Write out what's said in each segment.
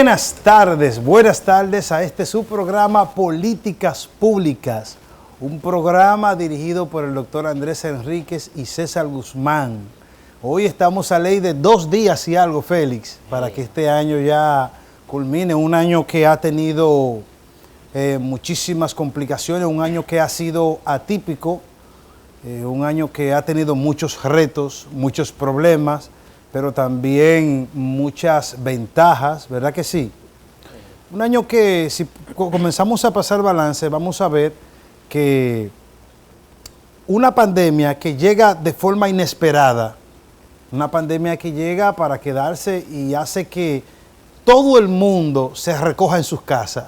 buenas tardes a este su programa Políticas Públicas, un programa dirigido por el doctor Andrés Enríquez y César Guzmán. Hoy estamos a ley de 2 días y algo, Félix, para que este año ya culmine, un año que ha tenido muchísimas complicaciones, un año que ha sido atípico, un año que ha tenido muchos retos, muchos problemas, pero también muchas ventajas, ¿verdad que sí? Un año que si comenzamos a pasar balance, vamos a ver que una pandemia que llega de forma inesperada, una pandemia que llega para quedarse y hace que todo el mundo se recoja en sus casas.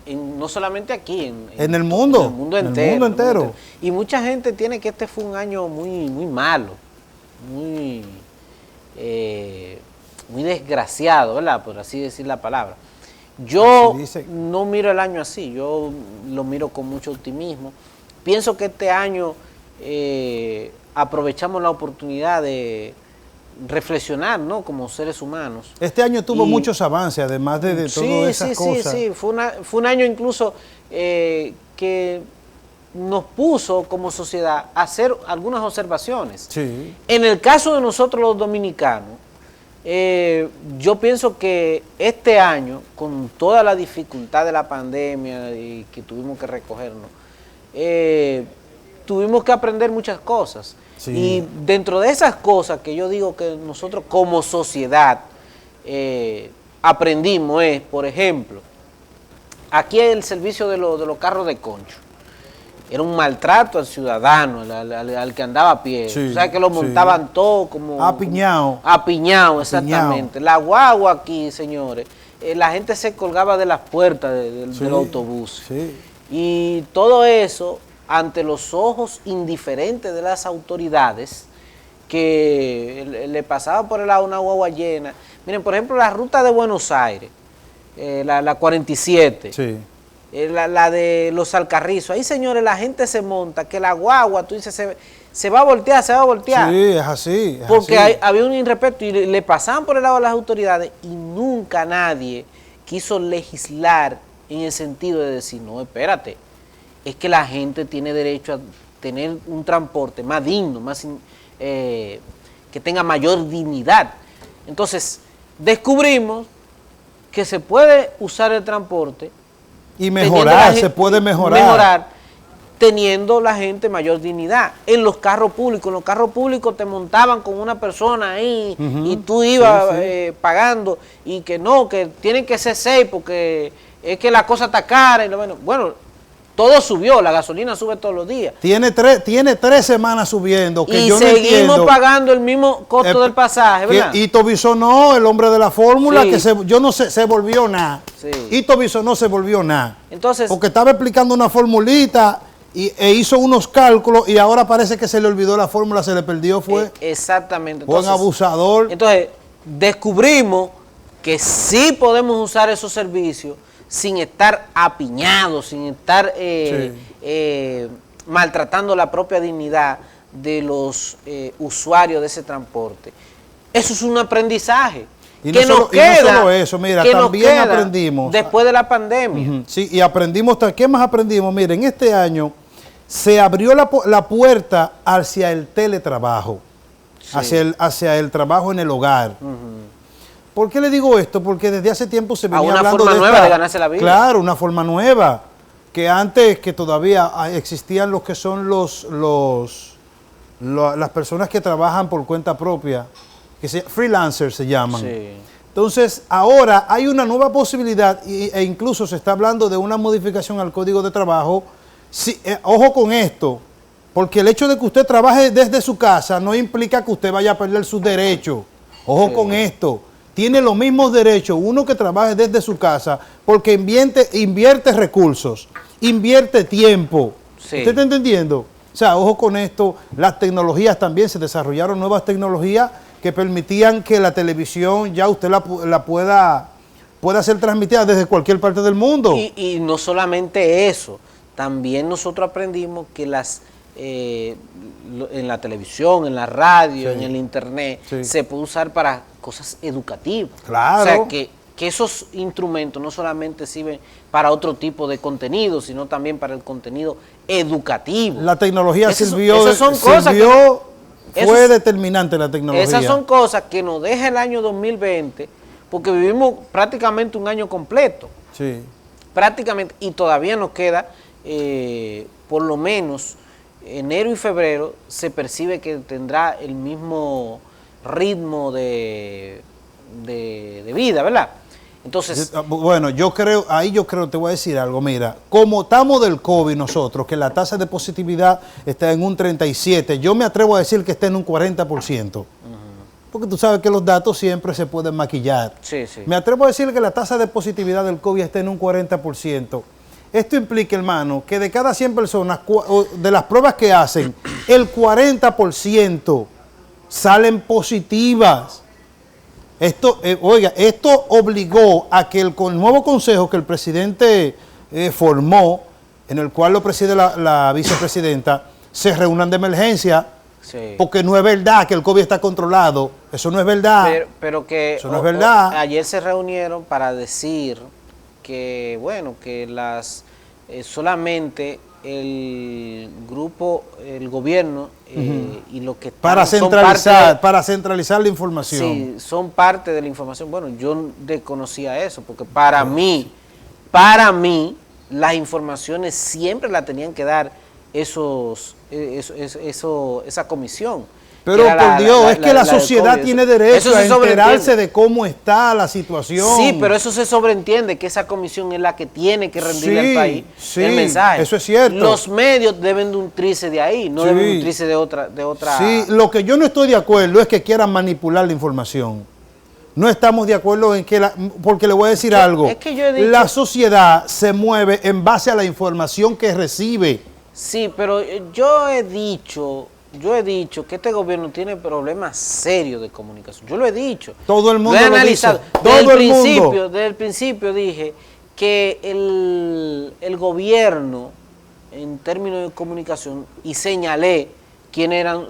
No solamente aquí, en el mundo, en el mundo entero. Y mucha gente tiene que este fue un año muy malo, muy desgraciado, ¿verdad? Por así decir la palabra. Yo no miro el año así, yo lo miro con mucho optimismo. Pienso que este año aprovechamos la oportunidad de reflexionar, ¿no? Como seres humanos. Este año tuvo muchos avances, además de todas esas cosas. Sí, fue un año incluso que nos puso como sociedad a hacer algunas observaciones. Sí. En el caso de nosotros los dominicanos, yo pienso que este año, con toda la dificultad de la pandemia y que tuvimos que recogernos, tuvimos que aprender muchas cosas. Sí. Y dentro de esas cosas que yo digo que nosotros como sociedad aprendimos es, por ejemplo, aquí el servicio de los carros de concho. Era un maltrato al ciudadano, al que andaba a pie. Sí, o sea, que lo montaban todo como... Apiñado. Apiñado, exactamente. La guagua aquí, señores, la gente se colgaba de las puertas del autobús. Sí. Y todo eso, ante los ojos indiferentes de las autoridades, que le pasaba por el lado una guagua llena. Miren, por ejemplo, la ruta de Buenos Aires, la 47. Sí. La de los Alcarrizos, ahí señores la gente se monta, que la guagua, tú dices, se va a voltear, Sí, es así. Porque había un irrespeto y le pasaban por el lado a las autoridades y nunca nadie quiso legislar en el sentido de decir, no, espérate, es que la gente tiene derecho a tener un transporte más digno, que tenga mayor dignidad. Entonces, descubrimos que se puede usar el transporte y mejorar, se puede mejorar. Mejorar teniendo la gente mayor dignidad. En los carros públicos te montaban con una persona ahí y tú ibas pagando y que no, que tienen que ser 6 porque es que la cosa está cara. Y bueno, todo subió, la gasolina sube todos los días. Tiene 3 semanas subiendo. Que y yo seguimos no pagando el mismo costo del pasaje, ¿verdad? Ito Bisonó, el hombre de la fórmula, que yo no sé, se volvió nada. Sí. Ito Bisonó se volvió nada. Entonces, porque estaba explicando una formulita e hizo unos cálculos y ahora parece que se le olvidó la fórmula, se le perdió, fue. Exactamente. Buen abusador. Entonces, descubrimos que sí podemos usar esos servicios sin estar apiñados, sin estar maltratando la propia dignidad de los usuarios de ese transporte. Eso es un aprendizaje. Y no solo eso, mira, también aprendimos. Después de la pandemia. Sí, y aprendimos, ¿qué más aprendimos? Miren, este año se abrió la puerta hacia el teletrabajo, hacia el trabajo en el hogar. ¿Por qué le digo esto? Porque desde hace tiempo se venía hablando de una forma nueva de ganarse la vida. Claro, una forma nueva. Que antes, que todavía existían los que son las personas que trabajan por cuenta propia, freelancers se llaman. Sí. Entonces, ahora hay una nueva posibilidad e incluso se está hablando de una modificación al Código de Trabajo. Sí, ojo con esto, porque el hecho de que usted trabaje desde su casa no implica que usted vaya a perder sus derechos. Ojo con esto. Tiene los mismos derechos uno que trabaje desde su casa porque invierte recursos, invierte tiempo. Sí. ¿Usted está entendiendo? O sea, ojo con esto, las tecnologías también, se desarrollaron nuevas tecnologías que permitían que la televisión ya usted la pueda ser transmitida desde cualquier parte del mundo. Y no solamente eso, también nosotros aprendimos que en la televisión, en la radio, en el internet, se puede usar para cosas educativas. Claro. O sea, que que esos instrumentos no solamente sirven para otro tipo de contenido, sino también para el contenido educativo. La tecnología fue determinante la tecnología. Esas son cosas que nos deja el año 2020, porque vivimos prácticamente un año completo. Sí. Prácticamente, y todavía nos queda, por lo menos, enero y febrero, se percibe que tendrá el mismo ritmo de vida, ¿verdad? Entonces, bueno, yo creo, te voy a decir algo, mira, como estamos del COVID nosotros, que la tasa de positividad está en un 37%, yo me atrevo a decir que está en un 40%, porque tú sabes que los datos siempre se pueden maquillar. Sí, sí. Me atrevo a decir que la tasa de positividad del COVID está en un 40%. Esto implica, hermano, que de cada 100 personas, de las pruebas que hacen, el 40% salen positivas. Esto, esto obligó a que el nuevo consejo que el presidente formó, en el cual lo preside la vicepresidenta, se reúnan de emergencia, sí, porque no es verdad que el COVID está controlado. Eso no es verdad. Pero que eso no es verdad. Ayer se reunieron para decir que, bueno, que solamente el grupo, el gobierno y lo que para centralizar la información. Sí, son parte de la información. Bueno, yo desconocía eso, porque para mí, las informaciones siempre las tenían que dar esa comisión. Pero por Dios, es que la sociedad tiene derecho a enterarse de cómo está la situación. Sí, pero eso se sobreentiende, que esa comisión es la que tiene que rendirle al país el mensaje. Eso es cierto. Los medios deben nutrirse de ahí, no deben nutrirse de otra. Sí, lo que yo no estoy de acuerdo es que quieran manipular la información. No estamos de acuerdo en que porque le voy a decir algo. Es que yo he dicho, la sociedad se mueve en base a la información que recibe. Sí, pero yo he dicho que este gobierno tiene problemas serios de comunicación. Yo lo he dicho. Todo el mundo lo he analizado. Desde el principio dije que el gobierno, en términos de comunicación, y señalé quién eran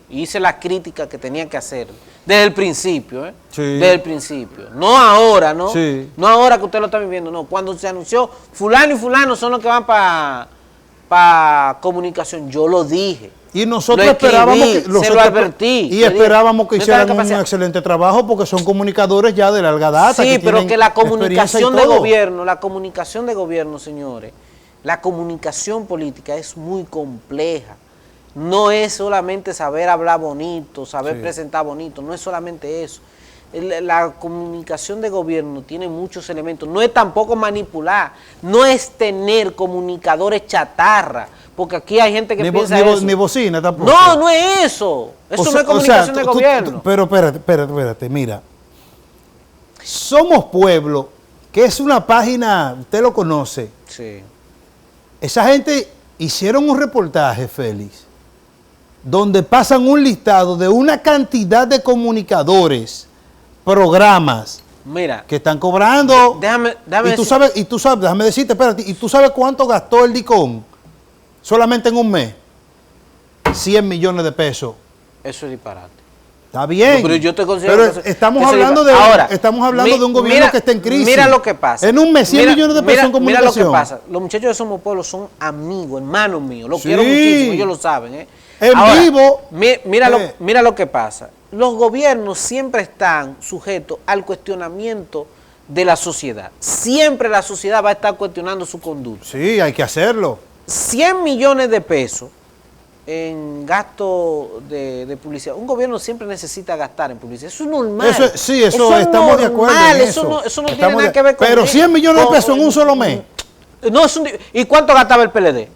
hice la crítica que tenía que hacer desde el principio, Sí. Desde el principio. No ahora, ¿no? Sí. No ahora que usted lo está viviendo, no. Cuando se anunció fulano y fulano son los que van para comunicación, yo lo dije. Y nosotros esperábamos lo advertí. Y esperábamos que hicieran un excelente trabajo porque son comunicadores ya de larga data. Sí, pero que la comunicación de gobierno, señores, la comunicación política es muy compleja. No es solamente saber hablar bonito, saber presentar bonito, no es solamente eso. La comunicación de gobierno tiene muchos elementos. No es tampoco manipular, no es tener comunicadores chatarra, porque aquí hay gente que piensa eso. Ni bocina tampoco. No es eso. Eso no es comunicación de gobierno. Pero espérate, mira. Somos Pueblo, que es una página, usted lo conoce. Sí. Esa gente hicieron un reportaje, Félix, donde pasan un listado de una cantidad de comunicadores, programas, mira, que están cobrando. Déjame y tú sabes, déjame decirte, espérate, ¿y tú sabes cuánto gastó el DICOM solamente en un mes? 100 millones de pesos. Eso es disparate. Está bien. No, pero yo te considero pero estamos hablando de un gobierno que está en crisis. Mira lo que pasa. En un mes, 100 millones de pesos en comunicación. Mira lo que pasa. Los muchachos de Somos Pueblo son amigos, hermanos míos. Los quiero muchísimo, ellos lo saben. En vivo. Mira lo que pasa. Los gobiernos siempre están sujetos al cuestionamiento de la sociedad. Siempre la sociedad va a estar cuestionando su conducta. Sí, hay que hacerlo. 100 millones de pesos en gasto de publicidad. Un gobierno siempre necesita gastar en publicidad. Eso es normal. Eso estamos de acuerdo en eso. Eso no tiene nada que ver con... Pero 100 millones de pesos en un solo mes. No, ¿y cuánto gastaba el PLD?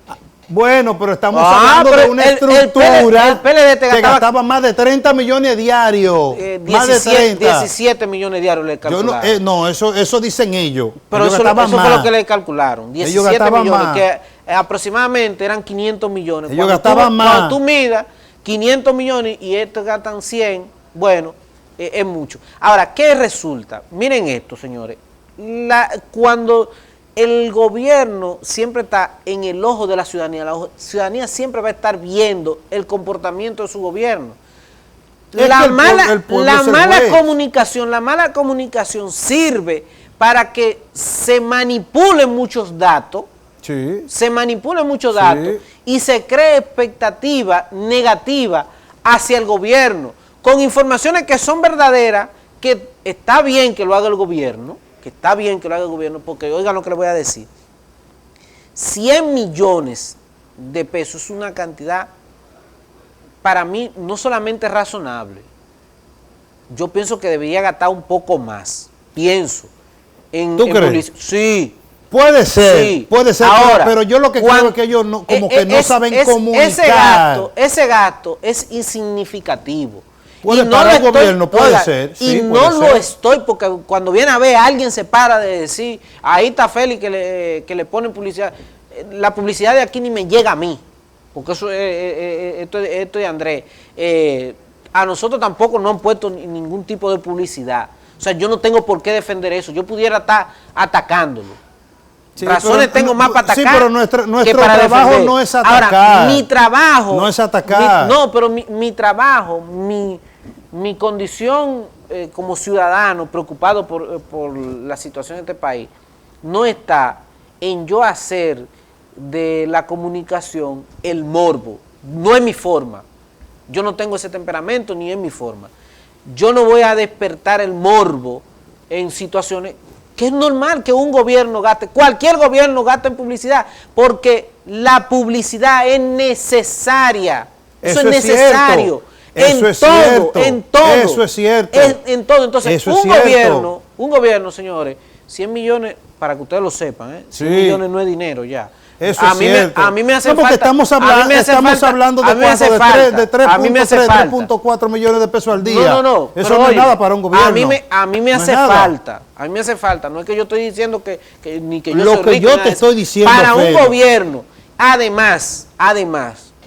Bueno, pero estamos hablando de una estructura el PLD que gastaba más de 30 millones diarios. Más de 30. 17 millones diarios le calcularon. Eso dicen ellos. Pero ellos eso fue lo que le calcularon. 17 millones, más. Que aproximadamente eran 500 millones. Ellos gastaban más. Cuando tú midas 500 millones y estos gastan 100, bueno, es mucho. Ahora, ¿qué resulta? Miren esto, señores. Cuando el gobierno siempre está en el ojo de la ciudadanía siempre va a estar viendo el comportamiento de su gobierno. La mala comunicación sirve para que se manipulen muchos datos, sí, y se cree expectativa negativa hacia el gobierno, con informaciones que son verdaderas, que está bien que lo haga el gobierno, porque oigan lo que les voy a decir. 100 millones de pesos es una cantidad, para mí, no solamente razonable. Yo pienso que debería gastar un poco más. Pienso. ¿Tú crees? Sí. Puede ser, sí. Puede ser. Ahora, pero yo lo que creo es que ellos no, como que no saben comunicar. Ese gasto es insignificativo. Puede para el gobierno, puede ser. Y sí, no lo estoy, porque cuando viene a ver, alguien se para de decir, ahí está Félix que le ponen publicidad. La publicidad de aquí ni me llega a mí, porque eso esto de Andrés. A nosotros tampoco nos han puesto ningún tipo de publicidad. O sea, yo no tengo por qué defender eso. Yo pudiera estar atacándolo. Sí, razones tengo más para atacar. Sí, pero nuestro para trabajo defender. no es atacar. Ahora, mi trabajo no es atacar. Pero mi trabajo, mi condición como ciudadano preocupado por la situación de este país, no está en yo hacer de la comunicación el morbo. No es mi forma. Yo no tengo ese temperamento ni es mi forma. Yo no voy a despertar el morbo en situaciones que es normal que un gobierno gaste, cualquier gobierno gaste en publicidad, porque la publicidad es necesaria. Eso es necesario. Eso es cierto. En todo. Eso es cierto. En todo. Entonces, un gobierno, señores, 100 millones, para que ustedes lo sepan, 100 millones no es dinero ya. Eso es cierto. A mí me hace falta. Estamos hablando de cuánto, de 3.4 millones de pesos al día. No. Eso no es nada para un gobierno. A mí me hace falta. A mí me hace falta. No es que yo estoy diciendo ni que yo soy rico. Lo que yo te estoy diciendo, para un gobierno. Además,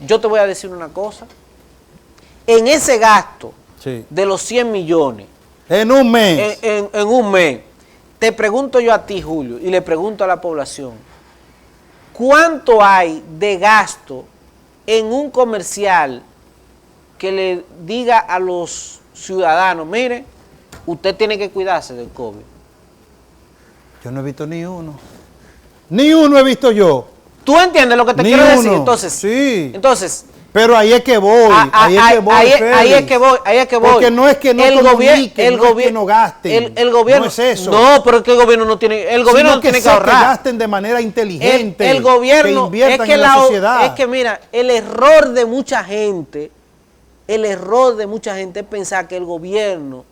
yo te voy a decir una cosa. En ese gasto de los 100 millones. En un mes. En un mes. Te pregunto yo a ti, Julio, y le pregunto a la población. ¿Cuánto hay de gasto en un comercial que le diga a los ciudadanos, mire, usted tiene que cuidarse del COVID? Yo no he visto ni uno. Ni uno he visto yo. ¿Tú entiendes lo que te quiero decir? Entonces, sí. Entonces, pero ahí es que voy, ahí es que voy. Porque no es que no comuniquen, no es que no gasten. El gobierno, no es eso. No, pero es que el gobierno no tiene, no tiene que ahorrar. Que gasten de manera inteligente, el gobierno, que inviertan en la sociedad. Es que mira, el error de mucha gente es pensar que el gobierno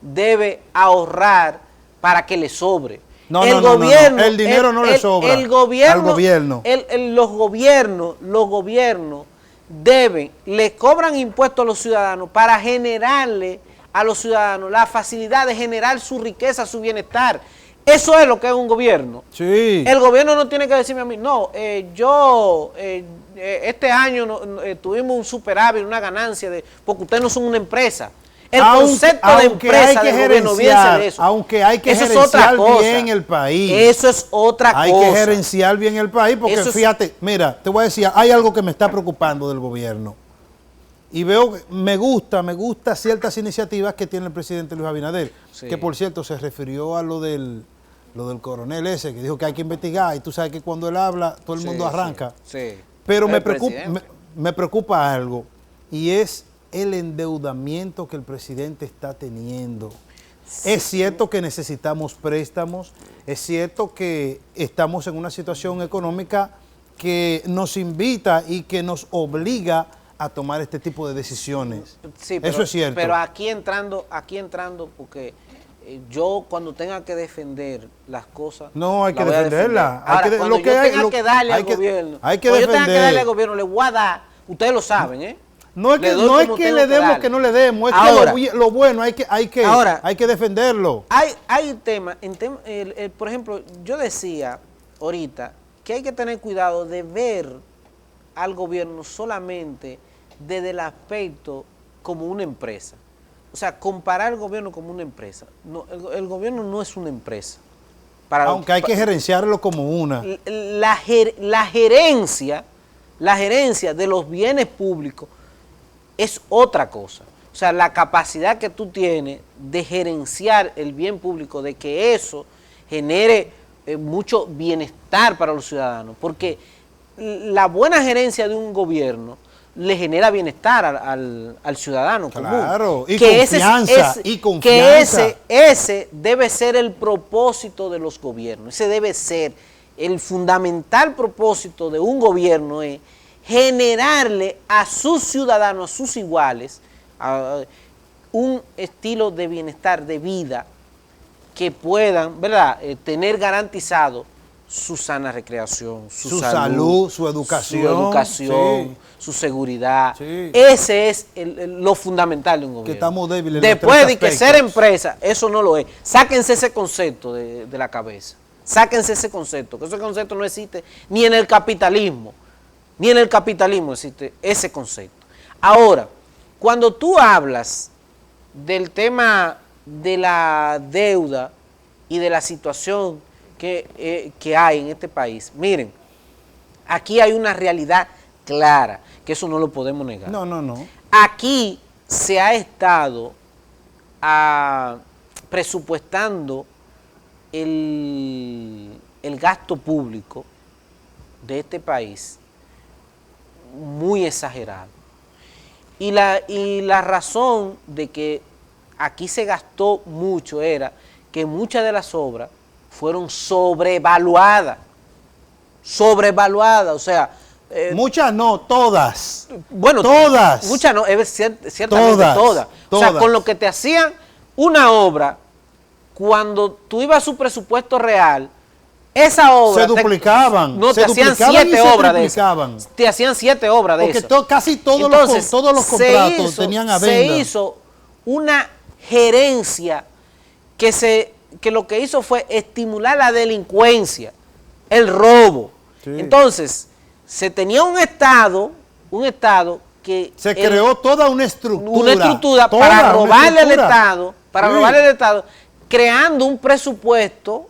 debe ahorrar para que le sobre. No, el dinero no le sobra al gobierno. Los gobiernos le cobran impuestos a los ciudadanos para generarle a los ciudadanos la facilidad de generar su riqueza, su bienestar. Eso es lo que es un gobierno. Sí. El gobierno no tiene que decirme a mí, no, este año tuvimos un superávit, una ganancia, porque ustedes no son una empresa. El concepto de empresa del gobierno viene de eso. Aunque hay que gerenciar bien el país. Eso es otra cosa. Hay que gerenciar bien el país porque fíjate, mira, te voy a decir, hay algo que me está preocupando del gobierno. Y veo, me gusta ciertas iniciativas que tiene el presidente Luis Abinader, que por cierto se refirió a lo del coronel ese, que dijo que hay que investigar, y tú sabes que cuando él habla, todo el mundo arranca. Sí. Pero me preocupa algo, y es el endeudamiento que el presidente está teniendo. Sí. Es cierto que necesitamos préstamos, es cierto que estamos en una situación económica que nos invita y que nos obliga a tomar este tipo de decisiones. Sí, pero, eso es cierto. Pero aquí entrando, porque yo cuando tenga que defender las cosas... No, hay que defenderlas. Cuando yo tenga que darle al gobierno, le voy a dar, ustedes lo saben, No es que le demos que no le demos, es ahora, que lo bueno hay que defenderlo. Hay temas, por ejemplo, yo decía ahorita que hay que tener cuidado de ver al gobierno solamente desde el aspecto como una empresa. O sea, comparar al gobierno como una empresa. No, el gobierno no es una empresa. Aunque hay que gerenciarlo como una. La gerencia de los bienes públicos es otra cosa. O sea, la capacidad que tú tienes de gerenciar el bien público, de que eso genere mucho bienestar para los ciudadanos, porque la buena gerencia de un gobierno le genera bienestar al ciudadano común. Claro, y que confianza, que ese debe ser el propósito de los gobiernos, ese debe ser el fundamental propósito de un gobierno, es generarle a sus ciudadanos, a sus iguales, un estilo de bienestar, de vida, que puedan, ¿verdad?, tener garantizado su sana recreación, su salud, su educación, sí, su seguridad. Sí. Ese es lo fundamental de un gobierno. Que estamos débiles. Después de que ser empresa, eso no lo es. Sáquense ese concepto de la cabeza. Sáquense ese concepto, que ese concepto no existe ni en el capitalismo. Ni en el capitalismo existe ese concepto. Ahora, cuando tú hablas del tema de la deuda y de la situación que hay en este país, miren, aquí hay una realidad clara, que eso no lo podemos negar. No. Aquí se ha estado presupuestando el gasto público de este país muy exagerado. Y la razón de que aquí se gastó mucho era que muchas de las obras fueron sobrevaluadas, o sea... muchas no, todas. Bueno, todas. Muchas no, ciertamente todas. O sea, con lo que te hacían una obra, cuando tú ibas a su presupuesto real, esa obra... Se duplicaban. Te hacían 7 obras de esas. Te hacían 7 obras de esas. Porque casi todos los contratos tenían a venda. Se hizo una gerencia que lo que hizo fue estimular la delincuencia, el robo. Sí. Entonces, se tenía un Estado que... Se creó toda una estructura. Una estructura para robarle al Estado, creando un presupuesto,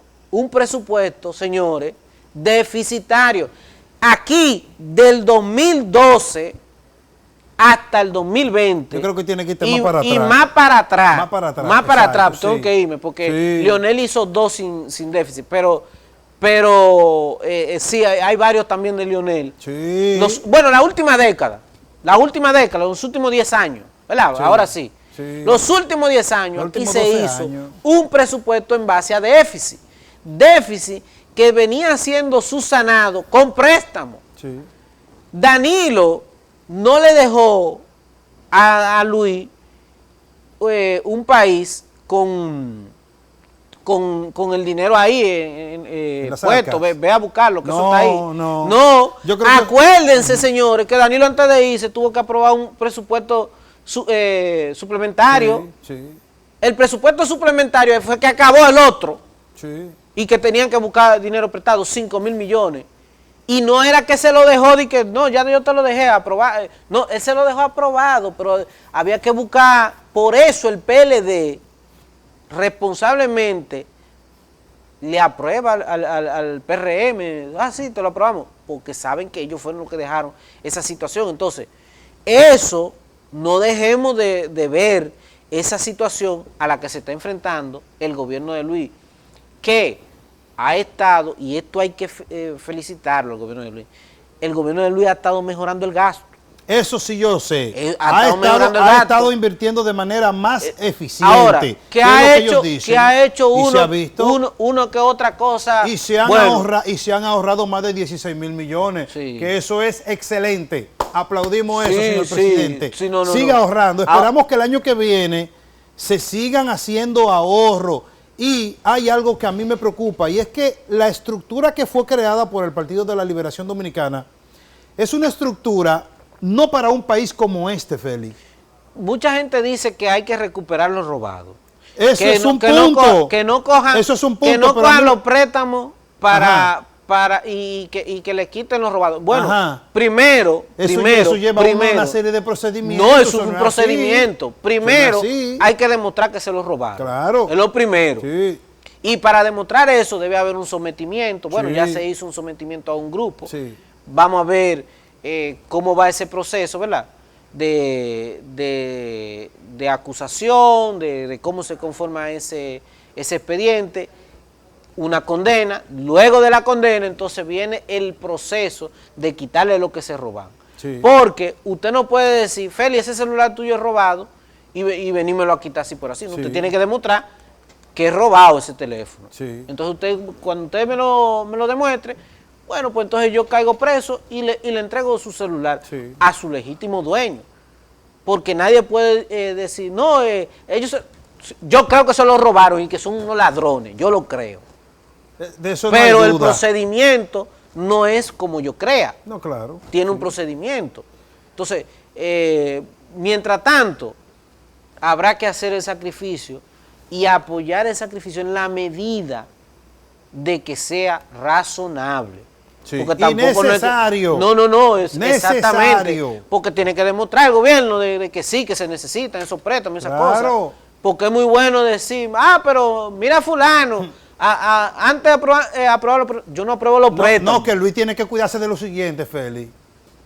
señores, deficitario. Aquí, del 2012 hasta el 2020. Yo creo que tiene que irte más para atrás. Y más para atrás. Más para atrás. Tengo sí. que irme porque sí. Leonel hizo 2 sin déficit. Pero sí, hay varios también de Leonel. Sí. Bueno, la última década, los últimos 10 años, ¿verdad? Sí. Ahora sí. Los últimos 10 años aquí se hizo un presupuesto en base a déficit. Déficit que venía siendo subsanado con préstamo. Sí. Danilo no le dejó a Luis un país con el dinero ahí puesto, ve a buscarlo, que eso está ahí. No. Acuérdense, señores, que Danilo antes de irse tuvo que aprobar un presupuesto suplementario. Sí. El presupuesto suplementario fue que acabó el otro. Sí. Y que tenían que buscar dinero prestado, 5.000 millones. Y no era que se lo dejó de que, no, ya yo te lo dejé aprobar. No, él se lo dejó aprobado, pero había que buscar. Por eso el PLD responsablemente le aprueba al PRM. Ah, sí, te lo aprobamos. Porque saben que ellos fueron los que dejaron esa situación. Entonces, eso no dejemos de ver esa situación a la que se está enfrentando el gobierno de Luis, que ha estado, y esto hay que felicitarlo al gobierno de Luis, el gobierno de Luis ha estado mejorando el gasto. Eso sí yo sé. Ha estado invirtiendo de manera más eficiente. Ahora, ¿qué ha hecho uno que otra cosa? Y se han ahorrado más de 16.000 millones. Sí. Que eso es excelente. Aplaudimos eso, señor presidente. Sí, siga ahorrando. Esperamos que el año que viene se sigan haciendo ahorros. Y hay algo que a mí me preocupa, y es que la estructura que fue creada por el Partido de la Liberación Dominicana es una estructura no para un país como este, Félix. Mucha gente dice que hay que recuperar lo robado. Eso es un punto. Que no cojan los préstamos y que le quiten los robados. Bueno, primero eso lleva una serie de procedimientos. No, es un procedimiento. Primero hay que demostrar que se los robaron. Claro. Es lo primero. Sí. Y para demostrar eso debe haber un sometimiento. Bueno, ya se hizo un sometimiento a un grupo. Sí. Vamos a ver cómo va ese proceso, ¿verdad? de acusación, de cómo se conforma ese expediente, una condena. Luego de la condena, entonces viene el proceso de quitarle lo que se roban. Sí. Porque usted no puede decir, Feli, ese celular tuyo es robado y venírmelo a quitar así por así. Sí. Usted tiene que demostrar que es robado ese teléfono. Sí. Entonces cuando usted me lo demuestre, bueno, pues entonces yo caigo preso y le entrego su celular a su legítimo dueño. Porque nadie puede decir, no, yo creo que se lo robaron y que son unos ladrones, yo lo creo. De eso no hay duda. Pero el procedimiento no es como yo crea. No, claro. Tiene un procedimiento. Entonces, mientras tanto, habrá que hacer el sacrificio y apoyar el sacrificio en la medida de que sea razonable. Sí. Porque tampoco necesario. No, es necesario. Exactamente. Porque tiene que demostrar el gobierno de que sí, que se necesitan esos préstamos, esas cosas. Porque es muy bueno decir, pero mira fulano, antes de aprobar yo no apruebo los préstamos. No, que Luis tiene que cuidarse de lo siguiente, Feli.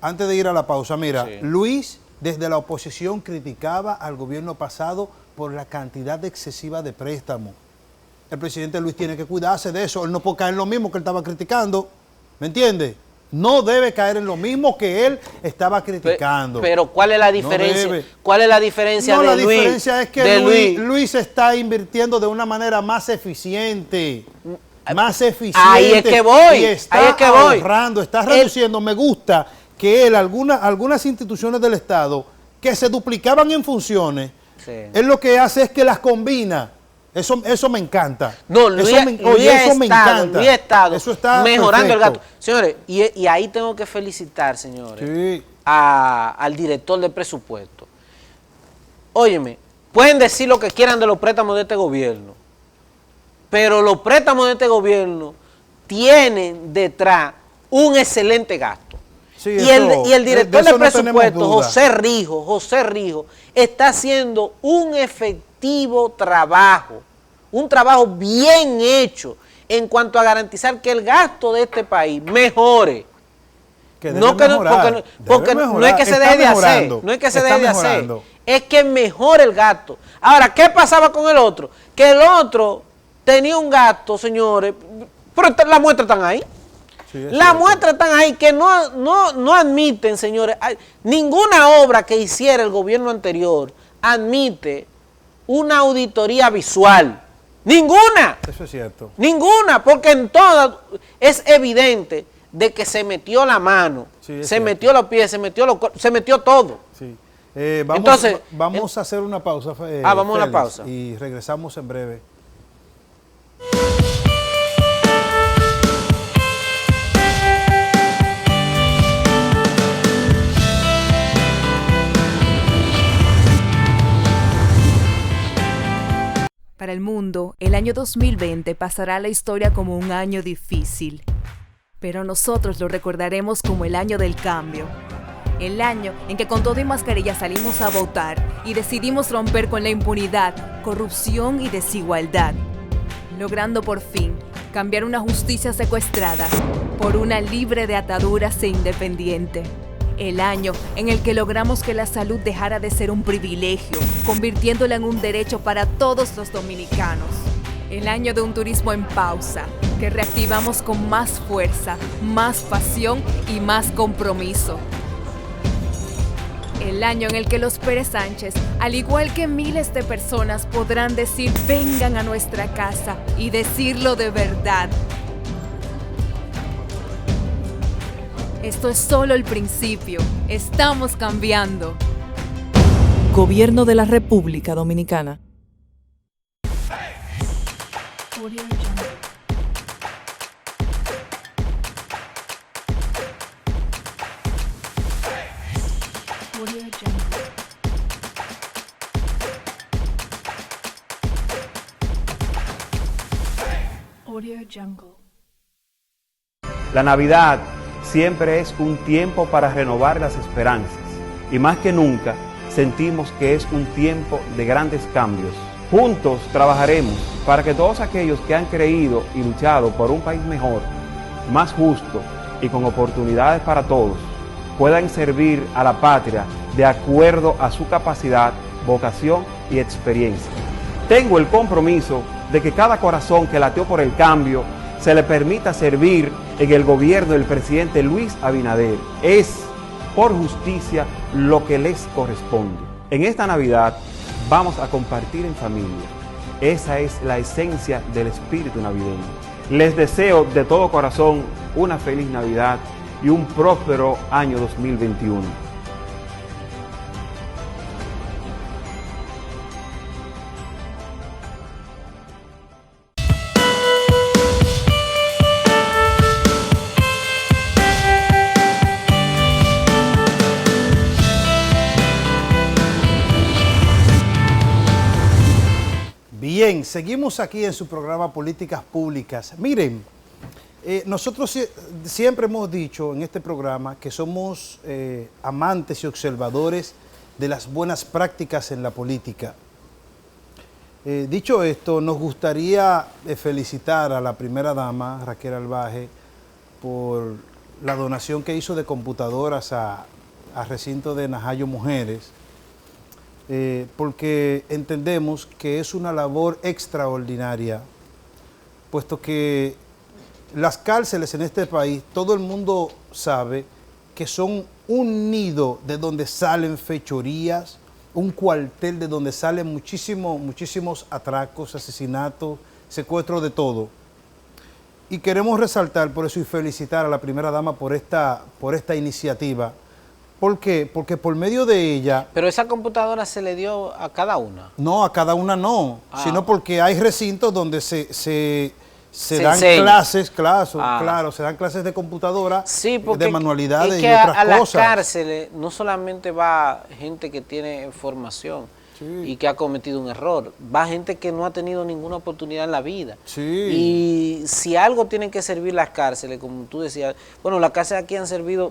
Antes de ir a la pausa, mira, Luis desde la oposición criticaba al gobierno pasado por la cantidad excesiva de préstamos. El presidente Luis tiene que cuidarse de eso, él no puede caer en lo mismo que él estaba criticando. ¿Me entiende? No debe caer en lo mismo que él estaba criticando. Pero ¿cuál es la diferencia? No ¿Cuál es la diferencia de Luis? La diferencia es que Luis está invirtiendo de una manera más eficiente. Más eficiente. Ahí es que voy. Y está ahorrando, está reduciendo. Me gusta que él, algunas instituciones del Estado que se duplicaban en funciones, él lo que hace es que las combina. Eso me encanta. No, Luis ha estado mejorando el gasto. Señores, y ahí tengo que felicitar, señores, al director de presupuesto. Óyeme, pueden decir lo que quieran de los préstamos de este gobierno, pero los préstamos de este gobierno tienen detrás un excelente gasto. Sí, y el director de presupuesto, José Rijo, está haciendo un efectivo trabajo, un trabajo bien hecho en cuanto a garantizar que el gasto de este país mejore. Porque no es que se deje de hacer, es que mejore el gasto. Ahora, ¿qué pasaba con el otro? Que el otro tenía un gasto, señores, pero las muestras están ahí. Sí, las muestras están ahí que no admiten, señores, ninguna obra que hiciera el gobierno anterior admite una auditoría visual. Ninguna. Eso es cierto. Ninguna, porque en todas es evidente de que se metió la mano, se metió los pies, se metió todo. Sí. Vamos a hacer una pausa. Vamos a una pausa. Y regresamos en breve. Para el mundo, el año 2020 pasará a la historia como un año difícil, pero nosotros lo recordaremos como el año del cambio. El año en que con todo y mascarilla salimos a votar y decidimos romper con la impunidad, corrupción y desigualdad, logrando por fin cambiar una justicia secuestrada por una libre de ataduras e independiente. El año en el que logramos que la salud dejara de ser un privilegio, convirtiéndola en un derecho para todos los dominicanos. El año de un turismo en pausa, que reactivamos con más fuerza, más pasión y más compromiso. El año en el que los Pérez Sánchez, al igual que miles de personas, podrán decir vengan a nuestra casa y decirlo de verdad. Esto es solo el principio. Estamos cambiando. Gobierno de la República Dominicana. La Navidad siempre es un tiempo para renovar las esperanzas y más que nunca sentimos que es un tiempo de grandes cambios. Juntos trabajaremos para que todos aquellos que han creído y luchado por un país mejor, más justo y con oportunidades para todos, puedan servir a la patria de acuerdo a su capacidad, vocación y experiencia. Tengo el compromiso de que cada corazón que lateó por el cambio se le permita servir en el gobierno del presidente Luis Abinader. Es, por justicia, lo que les corresponde. En esta Navidad vamos a compartir en familia. Esa es la esencia del espíritu navideño. Les deseo de todo corazón una feliz Navidad y un próspero año 2021. Bien, seguimos aquí en su programa Políticas Públicas. Miren, nosotros siempre hemos dicho en este programa que somos amantes y observadores de las buenas prácticas en la política. Dicho esto, nos gustaría felicitar a la primera dama, Raquel Albaje, por la donación que hizo de computadoras a recinto de Najayo Mujeres, porque entendemos que es una labor extraordinaria, puesto que las cárceles en este país, todo el mundo sabe que son un nido de donde salen fechorías, un cuartel de donde salen muchísimos atracos, asesinatos, secuestros, de todo. Y queremos resaltar por eso y felicitar a la primera dama por esta iniciativa. ¿Por qué? Porque por medio de ella... ¿Pero esa computadora se le dio a cada una? No, a cada una no, sino porque hay recintos donde se dan clases, claro, se dan clases de computadora, sí, de manualidades es y que otras a las cosas. cárceles no solamente va gente que tiene formación y que ha cometido un error, va gente que no ha tenido ninguna oportunidad en la vida. Sí. Y si algo tienen que servir las cárceles, como tú decías, bueno, las cárceles aquí han servido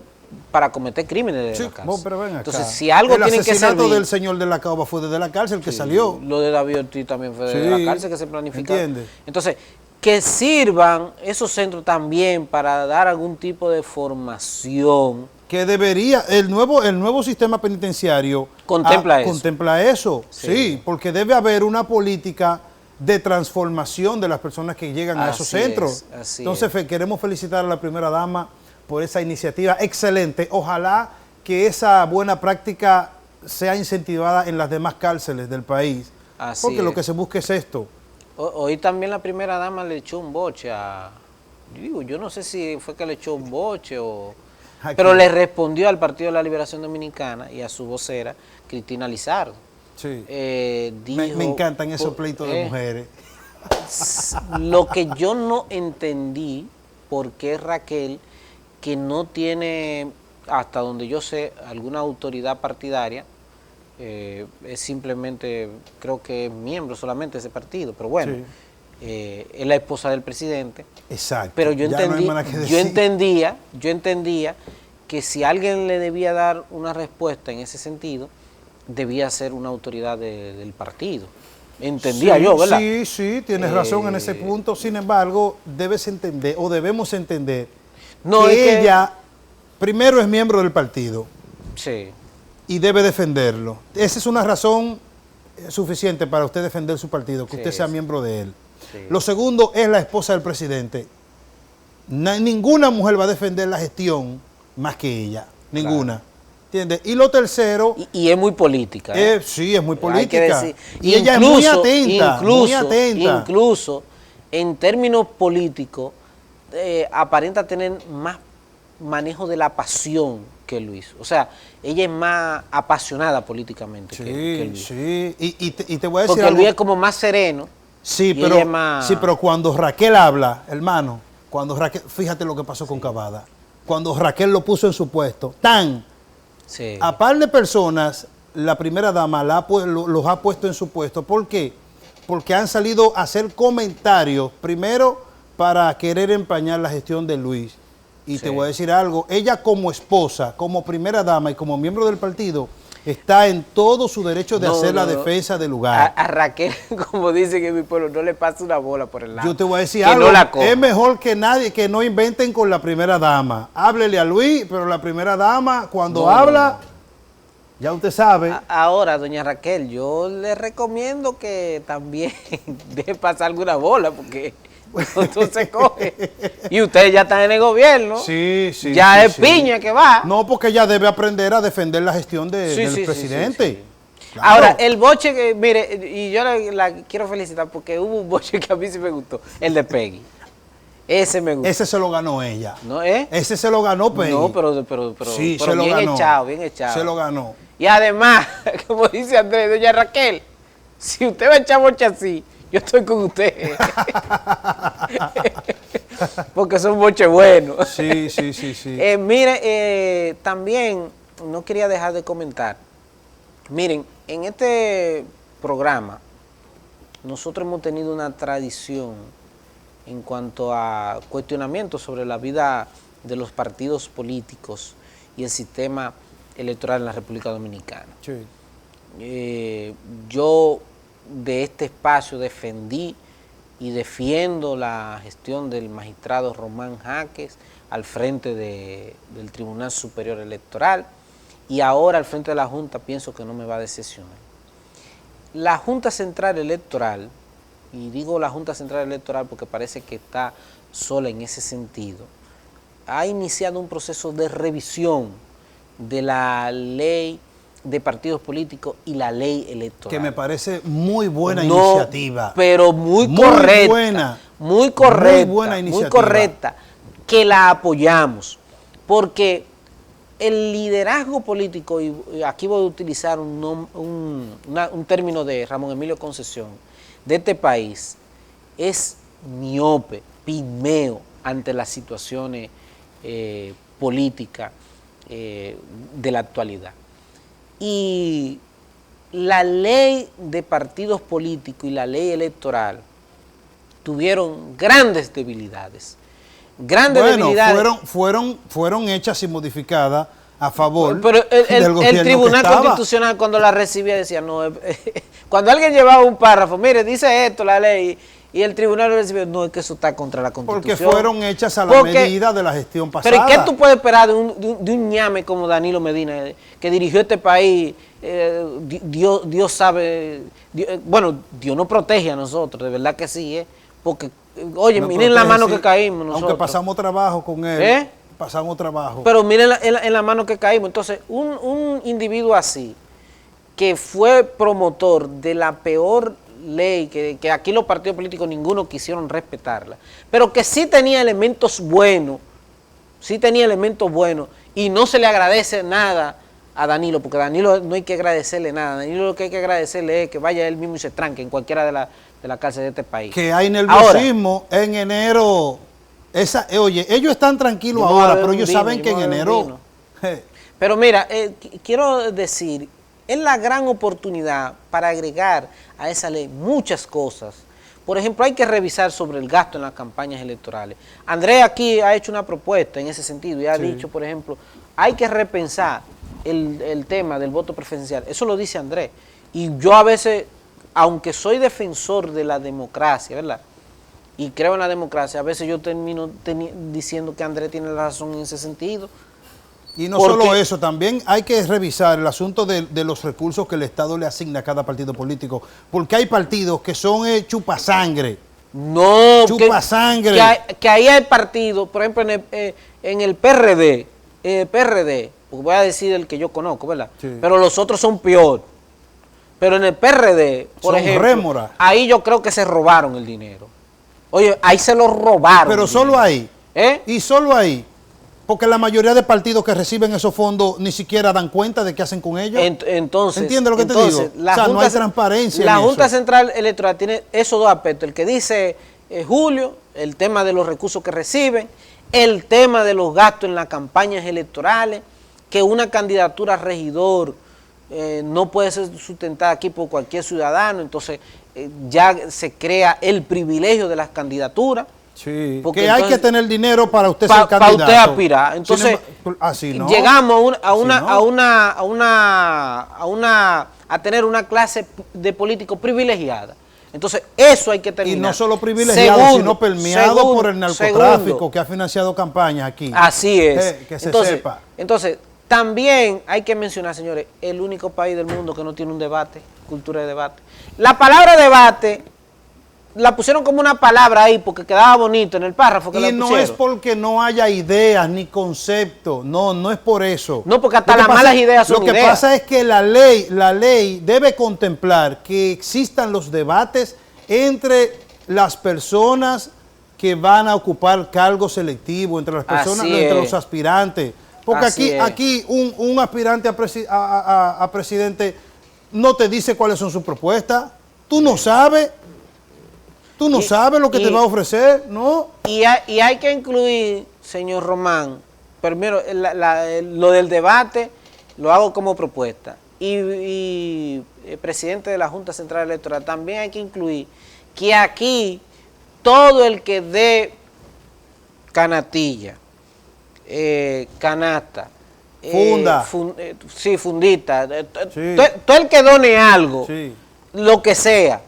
para cometer crímenes de la cárcel. Pero ven acá. Entonces, si algo tienen que servir... El asesinato del señor de la Caoba fue desde la cárcel que salió. Lo de David Ortiz también fue desde la cárcel que se planificó. ¿Entiendes? Entonces, que sirvan esos centros también para dar algún tipo de formación. Que debería, el nuevo sistema penitenciario contempla eso, sí, porque debe haber una política de transformación de las personas que llegan a esos centros. Entonces, queremos felicitar a la primera dama por esa iniciativa excelente. Ojalá que esa buena práctica sea incentivada en las demás cárceles del país, porque lo que se busca es esto. Hoy también la primera dama le echó un boche a... Yo no sé si fue que le echó un boche o... Pero le respondió al Partido de la Liberación Dominicana y a su vocera, Cristina Lizardo. Sí. Dijo, me encantan esos pleitos de mujeres. Lo que yo no entendí, por qué Raquel, que no tiene, hasta donde yo sé, alguna autoridad partidaria, es simplemente, creo que es miembro solamente de ese partido, pero bueno, es la esposa del presidente. Exacto. Pero yo entendía que si alguien le debía dar una respuesta en ese sentido, debía ser una autoridad del partido. Entendía yo, ¿verdad? Sí, tienes razón en ese punto. Sin embargo, debes entender, o debemos entender, que ella primero es miembro del partido. Sí. Y debe defenderlo. Esa es una razón suficiente para usted defender su partido, que usted sea miembro de él. Sí. Lo segundo, es la esposa del presidente. Ninguna mujer va a defender la gestión más que ella. Ninguna. Claro. ¿Entiendes? Y lo tercero... Y es muy política. Sí, es muy política. Hay que decir, y ella es muy atenta. Incluso, en términos políticos, aparenta tener más manejo de la pasión que Luis. O sea, ella es más apasionada políticamente que Luis. Sí, y te voy a decir porque algo. Luis es como más sereno. Sí, pero cuando Raquel habla, hermano, fíjate lo que pasó con Cavada. Cuando Raquel lo puso en su puesto, a par de personas, la primera dama los ha puesto en su puesto. ¿Por qué? Porque han salido a hacer comentarios, primero para querer empañar la gestión de Luis. Y te voy a decir algo, ella como esposa, como primera dama y como miembro del partido, está en todo su derecho de hacer la defensa del lugar. A Raquel, como dicen en mi pueblo, no le pasa una bola por el lado. Yo te voy a decir algo, es mejor que nadie, que no inventen con la primera dama. Háblele a Luis, pero la primera dama, cuando habla, Ya usted sabe. Ahora, doña Raquel, yo le recomiendo que también deje pasar alguna bola, porque usted se coge. Y ustedes ya están en el gobierno. Sí, sí. Ya sí, es piña que va. No, porque ella debe aprender a defender la gestión del presidente. Sí. Claro. Ahora, el boche que, mire, y yo la quiero felicitar porque hubo un boche que a mí sí me gustó, el de Peggy. Ese me gustó. Ese se lo ganó ella. ¿No, Ese se lo ganó Peggy. No, pero sí, pero se lo bien ganó. echado, bien echado. Se lo ganó. Y además, como dice Andrés, doña Raquel, si usted va a echar boche así, yo estoy con usted. Porque son boches buenos. Sí. Mire, también no quería dejar de comentar. Miren, en este programa nosotros hemos tenido una tradición en cuanto a cuestionamientos sobre la vida de los partidos políticos y el sistema electoral en la República Dominicana. Sí. Yo de este espacio defendí y defiendo la gestión del magistrado Román Jaques al frente del Tribunal Superior Electoral, y ahora al frente de la Junta pienso que no me va a decepcionar. La Junta Central Electoral, y digo la Junta Central Electoral porque parece que está sola en ese sentido, ha iniciado un proceso de revisión de la ley de partidos políticos y la ley electoral. Que me parece muy buena iniciativa. Pero muy correcta. Buena. Muy correcta. Muy buena iniciativa. Muy correcta. Que la apoyamos. Porque el liderazgo político, y aquí voy a utilizar un término de Ramón Emilio Concesión, de este país, es miope, pigmeo ante las situaciones políticas de la actualidad. Y la ley de partidos políticos y la ley electoral tuvieron grandes debilidades. Fueron hechas y modificadas a favor pero del gobierno el Tribunal que estaba. Constitucional cuando la recibía decía, no, cuando alguien llevaba un párrafo, mire, dice esto la ley, y el tribunal lo recibió, no, es que eso está contra la Constitución. Porque fueron hechas a la medida de la gestión pasada. Pero ¿y qué tú puedes esperar de un ñame como Danilo Medina, que dirigió este país? Dios sabe, bueno, Dios nos protege a nosotros, de verdad que sí, porque, oye, miren la mano que caímos nosotros. Aunque pasamos trabajo con él, pasamos trabajo. Pero miren en la mano que caímos. Entonces, un individuo así, que fue promotor de la peor ley, que aquí los partidos políticos ninguno quisieron respetarla, pero que sí tenía elementos buenos, y no se le agradece nada a Danilo, porque a Danilo no hay que agradecerle nada. A Danilo lo que hay que agradecerle es que vaya él mismo y se tranque en cualquiera de la cárcel de este país. Que hay nerviosismo en enero. Oye, ellos están tranquilos ahora, pero ellos saben que en enero... Pero mira, quiero decir, es la gran oportunidad para agregar a esa ley muchas cosas. Por ejemplo, hay que revisar sobre el gasto en las campañas electorales. Andrés aquí ha hecho una propuesta en ese sentido y ha dicho, por ejemplo, hay que repensar el tema del voto preferencial. Eso lo dice Andrés. Y yo a veces, aunque soy defensor de la democracia, ¿verdad?, y creo en la democracia, a veces yo termino diciendo que Andrés tiene la razón en ese sentido. Y no solo eso, también hay que revisar el asunto de los recursos que el Estado le asigna a cada partido político, porque hay partidos que son chupasangre. No, chupasangre. Que ahí hay partidos, por ejemplo, en el PRD, porque voy a decir el que yo conozco, ¿verdad? Sí. Pero los otros son peor. Pero en el PRD, por ejemplo, rémora. Ahí yo creo que se robaron el dinero. Oye, ahí se lo robaron. Pero solo ahí. Y solo ahí. Porque la mayoría de partidos que reciben esos fondos ni siquiera dan cuenta de qué hacen con ellos. Entonces, ¿entiendes lo que te digo? O sea, no hay transparencia. La Junta Central Electoral tiene esos dos aspectos. El que dice Julio, el tema de los recursos que reciben, el tema de los gastos en las campañas electorales, que una candidatura a regidor no puede ser sustentada aquí por cualquier ciudadano, entonces ya se crea el privilegio de las candidaturas. Sí, que hay que tener dinero para usted ser candidato. Para usted aspirar. Entonces, así no. Llegamos a tener una clase de políticos privilegiada. Entonces, eso hay que terminar. Y no solo privilegiado, sino permeado por el narcotráfico que ha financiado campañas aquí. Así es. Que se sepa. Entonces, También hay que mencionar, señores, el único país del mundo que no tiene un debate, cultura de debate. La palabra debate la pusieron como una palabra ahí porque quedaba bonito en el párrafo que la pusieron. Y no es porque no haya ideas ni conceptos, no es por eso. No, porque hasta las malas ideas son ideas. Lo que pasa es que la ley debe contemplar que existan los debates entre las personas que van a ocupar cargos selectivos, entre las personas, entre los aspirantes. Porque aquí un aspirante a presidente no te dice cuáles son sus propuestas. Tú no sabes. Tú no sabes lo que te va a ofrecer, ¿no? Y hay que incluir, señor Román, primero, lo del debate lo hago como propuesta. Y el presidente de la Junta Central Electoral, también hay que incluir que aquí todo el que dé canastilla, canasta, fundita, todo el que done algo, lo que sea,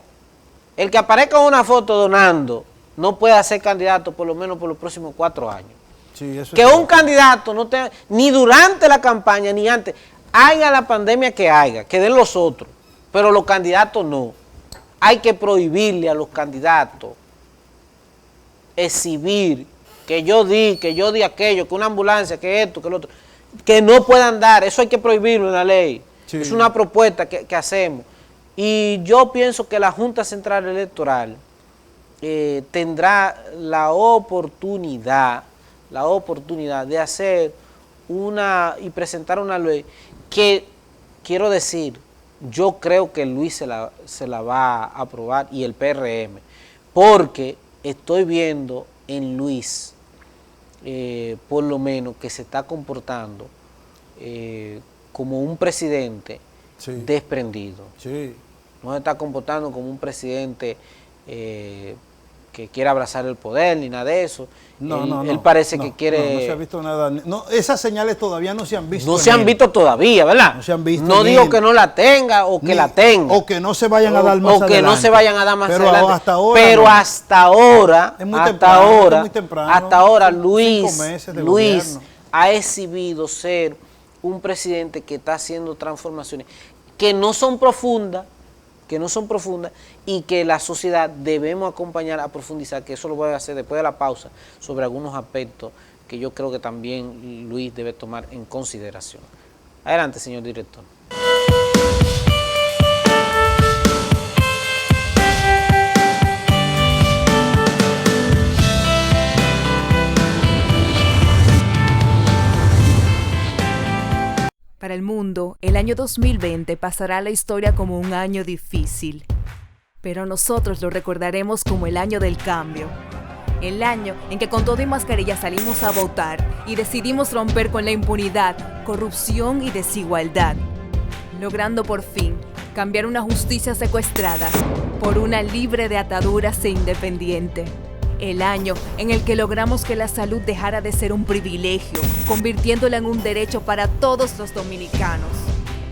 el que aparezca en una foto donando, no puede ser candidato por lo menos por los próximos 4 años. Que un candidato no tenga, ni durante la campaña, ni antes, haya la pandemia que haya, que den los otros, pero los candidatos no. Hay que prohibirle a los candidatos exhibir que yo di aquello, que una ambulancia, que esto, que lo otro, que no puedan dar. Eso hay que prohibirlo en la ley. Es una propuesta que hacemos. Y yo pienso que la Junta Central Electoral tendrá la oportunidad de hacer y presentar una ley que, quiero decir, yo creo que Luis se la va a aprobar y el PRM, porque estoy viendo en Luis, por lo menos, que se está comportando como un presidente desprendido. No se está comportando como un presidente que quiere abrazar el poder, ni nada de eso. Él parece que quiere... No se ha visto nada. No, esas señales todavía no se han visto. No se han visto todavía, ¿verdad? No se han visto. No digo que no la tenga o que la tenga. O que no se vayan a dar más adelante. O que no se vayan a dar más adelante. Hasta ahora, pero hasta ahora, es muy temprano, hasta ahora Luis ha exhibido ser un presidente que está haciendo transformaciones que no son profundas, y que la sociedad debemos acompañar a profundizar, que eso lo voy a hacer después de la pausa, sobre algunos aspectos que yo creo que también Luis debe tomar en consideración. Adelante, señor director. Para el mundo, el año 2020 pasará a la historia como un año difícil, pero nosotros lo recordaremos como el año del cambio. El año en que con todo y mascarilla salimos a votar y decidimos romper con la impunidad, corrupción y desigualdad, logrando por fin cambiar una justicia secuestrada por una libre de ataduras e independiente. El año en el que logramos que la salud dejara de ser un privilegio, convirtiéndola en un derecho para todos los dominicanos.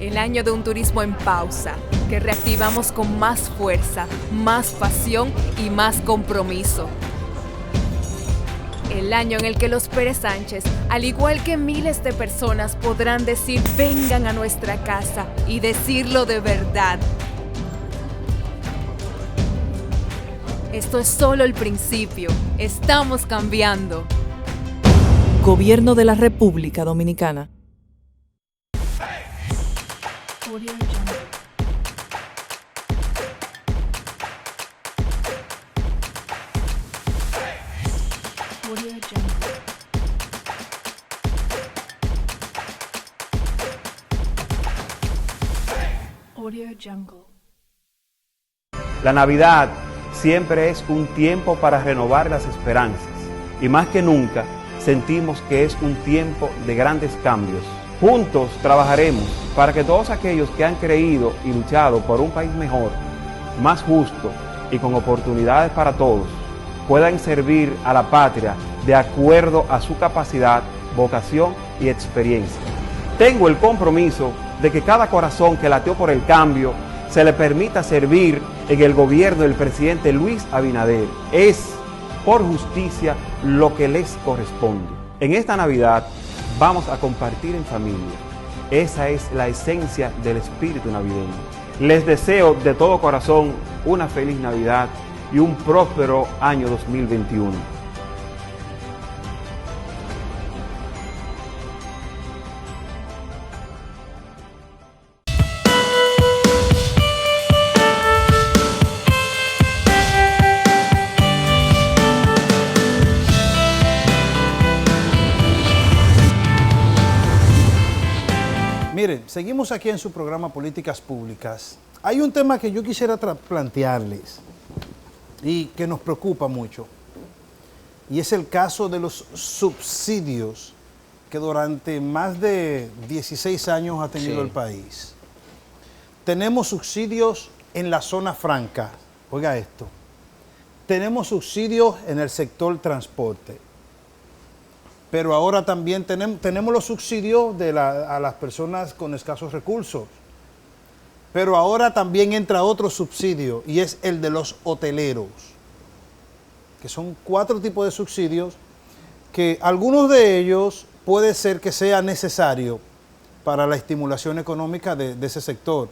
El año de un turismo en pausa, que reactivamos con más fuerza, más pasión y más compromiso. El año en el que los Pérez Sánchez, al igual que miles de personas, podrán decir vengan a nuestra casa y decirlo de verdad. Esto es solo el principio. Estamos cambiando. Gobierno de la República Dominicana. La Navidad siempre es un tiempo para renovar las esperanzas y más que nunca sentimos que es un tiempo de grandes cambios. Juntos trabajaremos para que todos aquellos que han creído y luchado por un país mejor, más justo y con oportunidades para todos, puedan servir a la patria de acuerdo a su capacidad, vocación y experiencia. Tengo el compromiso de que cada corazón que lateó por el cambio se le permita servir en el gobierno del presidente Luis Abinader. Es, por justicia, lo que les corresponde. En esta Navidad, vamos a compartir en familia. Esa es la esencia del espíritu navideño. Les deseo de todo corazón una feliz Navidad y un próspero año 2021. Miren, seguimos aquí en su programa Políticas Públicas. Hay un tema que yo quisiera plantearles y que nos preocupa mucho, y es el caso de los subsidios que durante más de 16 años ha tenido el país. Tenemos subsidios en la zona franca, oiga esto, tenemos subsidios en el sector transporte, pero ahora también tenemos los subsidios a las personas con escasos recursos. Pero ahora también entra otro subsidio y es el de los hoteleros, que son 4 tipos de subsidios que algunos de ellos puede ser que sea necesario para la estimulación económica de ese sector.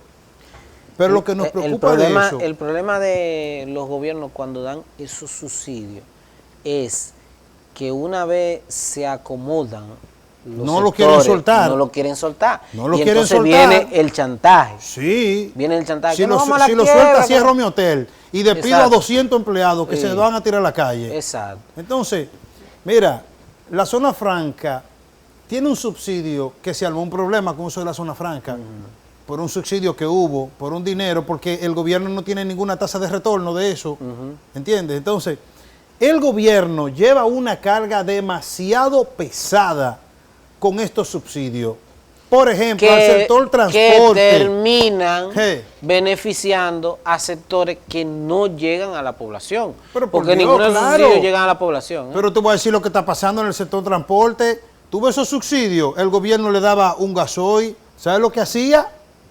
Pero lo que nos preocupa de eso... El problema de los gobiernos cuando dan esos subsidios es que una vez se acomodan no lo quieren soltar. No lo quieren soltar. No lo y quieren entonces soltar. Viene el chantaje. Sí. Viene el chantaje. Si lo suelta, cierro mi hotel y despido a 200 empleados que se van a tirar a la calle. Exacto. Entonces, mira, la zona franca tiene un subsidio que se armó un problema con eso de la zona franca. Por un subsidio que hubo, por un dinero, porque el gobierno no tiene ninguna tasa de retorno de eso. ¿Entiendes? Entonces, el gobierno lleva una carga demasiado pesada con estos subsidios. Por ejemplo, al sector transporte. Que terminan beneficiando a sectores que no llegan a la población. Pero porque ninguno de los subsidios llegan a la población. Pero te voy a decir lo que está pasando en el sector transporte. Tú ves esos subsidios, el gobierno le daba un gasoil. ¿Sabes lo que hacía?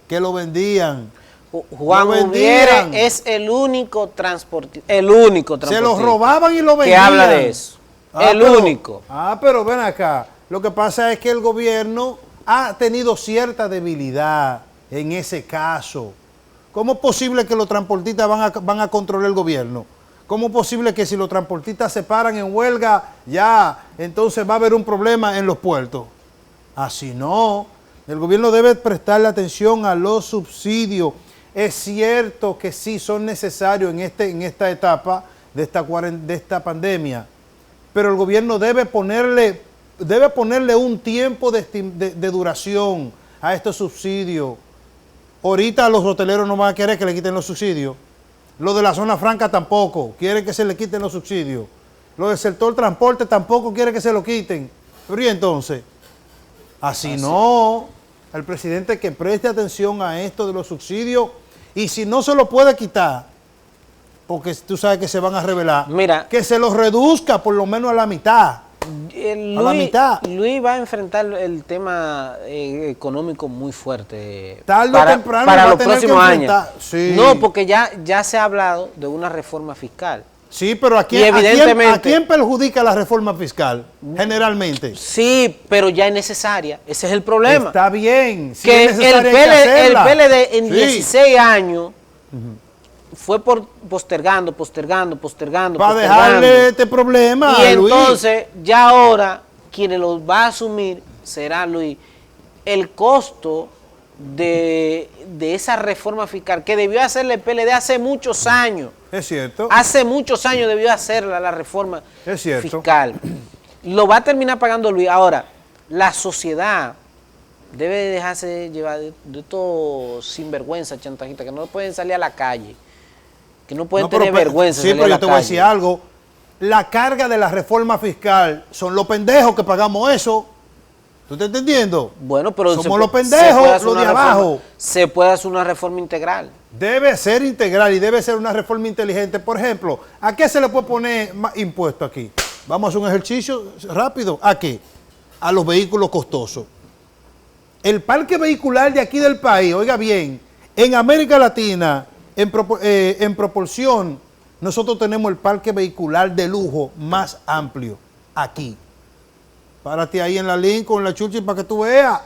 Que lo vendían. Juan Ubiere es el único transportista. El único transportista. Se los robaban y lo vendían. Que habla de eso. Único. Pero ven acá. Lo que pasa es que el gobierno ha tenido cierta debilidad en ese caso. ¿Cómo es posible que los transportistas van a controlar el gobierno? ¿Cómo es posible que si los transportistas se paran en huelga, ya, entonces va a haber un problema en los puertos? Así no. El gobierno debe prestarle atención a los subsidios. Es cierto que sí son necesarios en esta etapa de esta pandemia, pero el gobierno debe ponerle un tiempo de duración a estos subsidios. Ahorita los hoteleros no van a querer que le quiten los subsidios. Los de la zona franca tampoco quieren que se le quiten los subsidios. Los del sector transporte tampoco quieren que se lo quiten. Pero ¿y entonces? Así no. El presidente que preste atención a esto de los subsidios, y si no se lo puede quitar, porque tú sabes que se van a revelar, mira, que se los reduzca por lo menos a la mitad. Luis va a enfrentar el tema económico muy fuerte tarde o temprano para va los próximos años. Sí. No, porque ya se ha hablado de una reforma fiscal. Sí, pero ¿a quién perjudica la reforma fiscal? Generalmente. Sí, pero ya es necesaria. Ese es el problema. Está bien. Sí, que el PLD en 16 años fue postergando. Para dejarle este problema y a Luis. Entonces, ya ahora, quien lo va a asumir será Luis. El costo de esa reforma fiscal que debió hacerle el PLD hace muchos años. Es cierto. Hace muchos años debió hacerla la reforma fiscal. Lo va a terminar pagando Luis. Ahora, la sociedad debe dejarse llevar de estos sinvergüenza, chantajistas, que no pueden salir a la calle, que no pueden tener vergüenza. Sí, pero yo te voy a decir algo. La carga de la reforma fiscal son los pendejos que pagamos eso. ¿Tú estás entendiendo? Bueno, pero somos los pendejos, los de abajo. Se puede hacer una reforma integral. Debe ser integral y debe ser una reforma inteligente. Por ejemplo, ¿a qué se le puede poner más impuesto aquí? Vamos a hacer un ejercicio rápido. ¿A qué? A los vehículos costosos. El parque vehicular de aquí del país, oiga bien, en América Latina, en proporción, nosotros tenemos el parque vehicular de lujo más amplio aquí. Párate ahí en la Lincoln, en la Churchill, para que tú veas.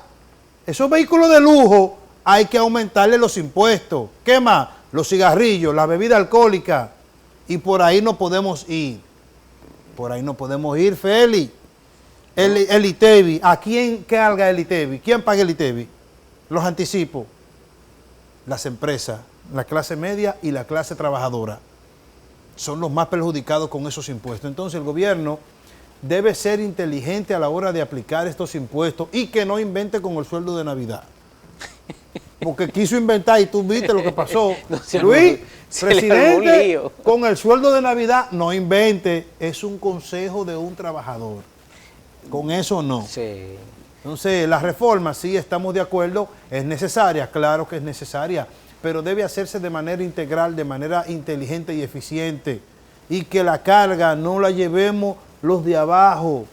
Esos vehículos de lujo hay que aumentarle los impuestos. ¿Qué más? Los cigarrillos, la bebida alcohólica. Y por ahí no podemos ir. Por ahí no podemos ir, Feli. El ITEVI. ¿A quién carga el ITEVI? ¿Quién paga el ITEVI? Los anticipos. Las empresas, la clase media y la clase trabajadora. Son los más perjudicados con esos impuestos. Entonces el gobierno debe ser inteligente a la hora de aplicar estos impuestos y que no invente con el sueldo de Navidad. Porque quiso inventar y tú viste lo que pasó. No, Luis, presidente, con el sueldo de Navidad, no invente. Es un consejo de un trabajador. Con eso no. Sí. Entonces, la reforma, sí, estamos de acuerdo, es necesaria, claro que es necesaria, pero debe hacerse de manera integral, de manera inteligente y eficiente. Y que la carga no la llevemos los de abajo,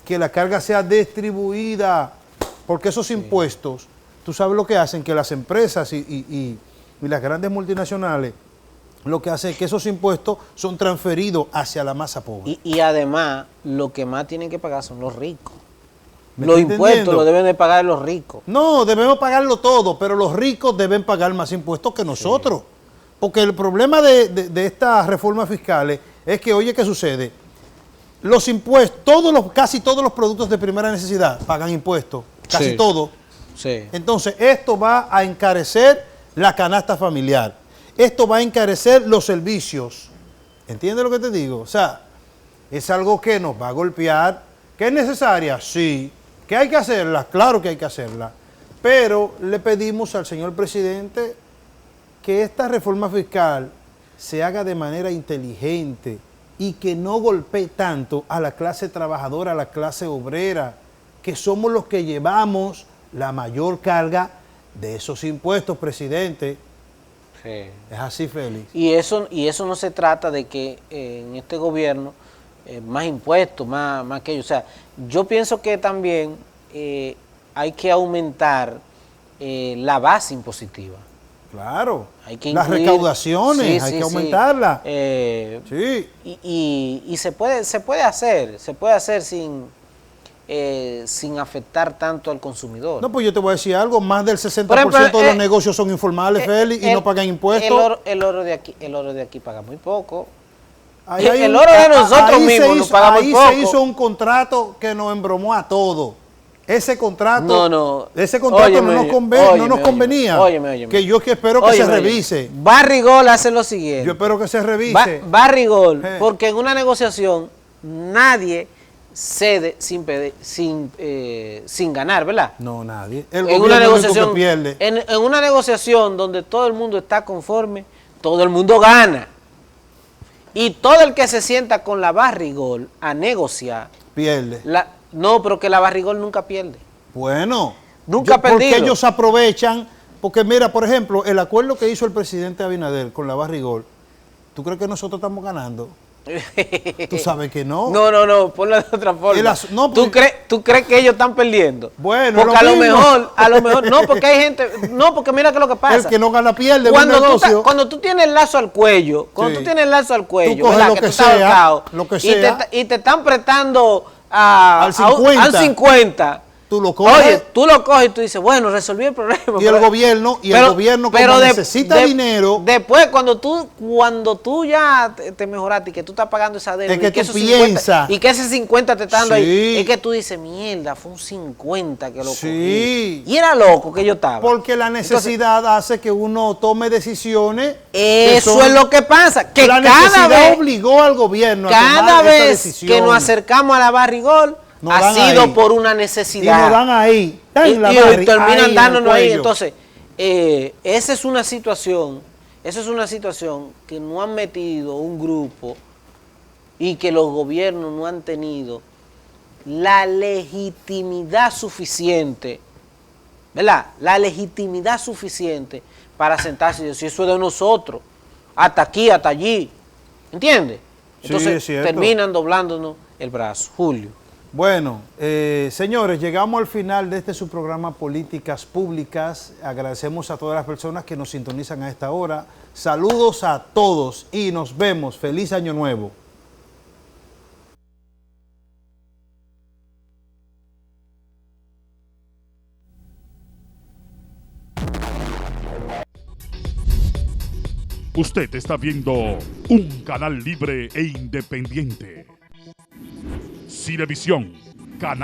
que la carga sea distribuida, porque esos impuestos, tú sabes lo que hacen, que las empresas y las grandes multinacionales, lo que hacen es que esos impuestos son transferidos hacia la masa pobre. Y además, lo que más tienen que pagar son los ricos. Los impuestos los deben de pagar los ricos. No, debemos pagarlo todo, pero los ricos deben pagar más impuestos que nosotros. Sí. Porque el problema de estas reformas fiscales es que, oye, ¿qué sucede? Los impuestos, casi todos los productos de primera necesidad pagan impuestos, casi todos. Sí. Entonces, esto va a encarecer la canasta familiar. Esto va a encarecer los servicios. ¿Entiendes lo que te digo? O sea, es algo que nos va a golpear. ¿Que es necesaria? Sí. ¿Que hay que hacerla? Claro que hay que hacerla. Pero le pedimos al señor presidente que esta reforma fiscal se haga de manera inteligente y que no golpee tanto a la clase trabajadora, a la clase obrera, que somos los que llevamos la mayor carga de esos impuestos, presidente. Sí. Es así, Félix. Y eso no se trata de que en este gobierno más impuestos, más aquello. O sea, yo pienso que también hay que aumentar la base impositiva. Claro, hay que las incluir, recaudaciones, hay que aumentarlas. Sí. Y se puede hacer sin afectar tanto al consumidor. No, pues yo te voy a decir algo, más del 60% de los negocios son informales, Félix, y no pagan impuestos. El oro de aquí paga muy poco. El oro de nosotros mismos nos paga muy poco. Ahí se hizo un contrato que nos embromó a todos. Ese contrato no nos convenía. Óyeme. Que yo espero que se revise. Barrigol hace lo siguiente. Yo espero que se revise. Barrigol, porque en una negociación nadie cede sin ganar, ¿verdad? No, nadie. En una negociación pierde. En una negociación donde todo el mundo está conforme, todo el mundo gana. Y todo el que se sienta con la Barrigol a negociar pierde. No, pero que la Barrigol nunca pierde. Bueno, nunca ha perdido. Porque ellos aprovechan, porque mira, por ejemplo, el acuerdo que hizo el presidente Abinader con la Barrigol, ¿tú crees que nosotros estamos ganando? Tú sabes que no. No, ponlo de otra forma. ¿Tú crees que ellos están perdiendo? Bueno, porque a lo mejor, no, porque hay gente, no, porque mira que lo que pasa. El que no gana pierde. Cuando tú tienes el lazo al cuello, tú ¿verdad? Lo que tú estás ahorcado, lo que sea. Y te están prestando al 50. Tú lo coges. Oye, tú lo coges y tú dices, bueno, resolví el problema. Y el gobierno como necesita dinero. Después, cuando tú ya te mejoraste y que tú estás pagando esa deuda. Es que tú piensas. Y que ese 50 te está dando ahí. Es que tú dices, mierda, fue un 50 que lo cogí. Y era loco que yo estaba. Porque la necesidad hace que uno tome decisiones. Eso es lo que pasa. Que la necesidad obligó al gobierno a tomar esa decisión. Cada vez que nos acercamos a la Barrigol, ha sido ahí por una necesidad. Y nos dan ahí. Y terminan dándonos ahí. Entonces, esa es una situación que no han metido un grupo y que los gobiernos no han tenido la legitimidad suficiente, ¿verdad? La legitimidad suficiente para sentarse y decir, eso es de nosotros, hasta aquí, hasta allí. ¿Entiendes? Entonces, terminan doblándonos el brazo. Julio. Bueno, señores, llegamos al final de su programa Políticas Públicas. Agradecemos a todas las personas que nos sintonizan a esta hora. Saludos a todos y nos vemos. Feliz Año Nuevo. Usted está viendo un canal libre e independiente. Cinevisión.